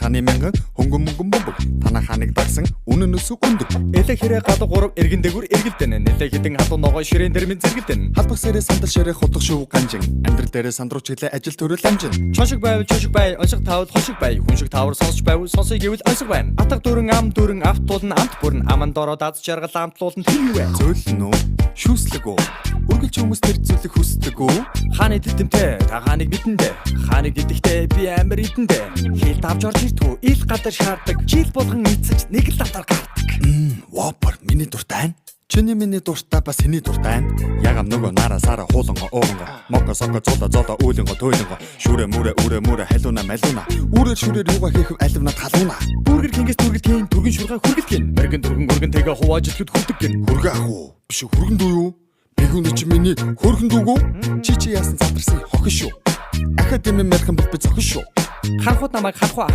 ханы мянган хөнгөн мөнгөн бомбог танаа ханыг дагсан үнэн өсөв өндөг Элэ хэрэг гадаг гурав эргэн дээгүр эргэлдэн нэлээ хитэн хатуу ногоо ширээн дээр минь зэргэлдэн халбах сэрээ сандал ширээ хутах шив ганжин амьдрал дээрээ сандруулж хэлээ ажил төрөл амжин Чошиг бай оншиг таавал хошиг бай хүн шиг таавар сонсч байв сонсоё гэвэл онсог байна Атга дүрэн ам дүрэн автуулна амт бүрэн аман дороо даз жаргал амтлуулна хэн юу вэ зөөлнө үү шүүслэг үү үргэлж хүмүүс тэр зүйлийг хүсдэг үү Хааны тэтэмтэй та хааныг мэдэндээ хааныг идэхтэй би амар идэндээ хил давж орж иртгүү ил гадар шаарддаг жил болгон эцэж нэг л давтар гардаг вопер миний дуртай Чиний миний дуртай бас хэний дуртай Ягам нөгөө нара сара хууланго оонго Моко соко зода зода үүлэнго тойлонго Шүрэ мүрэ халууна малууна Үрэр шүрэр юуга хийхэв аливна талууна Бүргэр кингээс түргэл кин түргэн шургай хүргэл кин Мэргэн түргэн өргөн тэгэ хувааж итгэд хүрдэг кин Хүргэ ах уу биш хүргэн дүү юу Бигүн чи миний хөргөн дүүгөө чи яасан задарсан хохин шүү Академи мэрхэн бит зохин шүү Харахууд намайг харах уу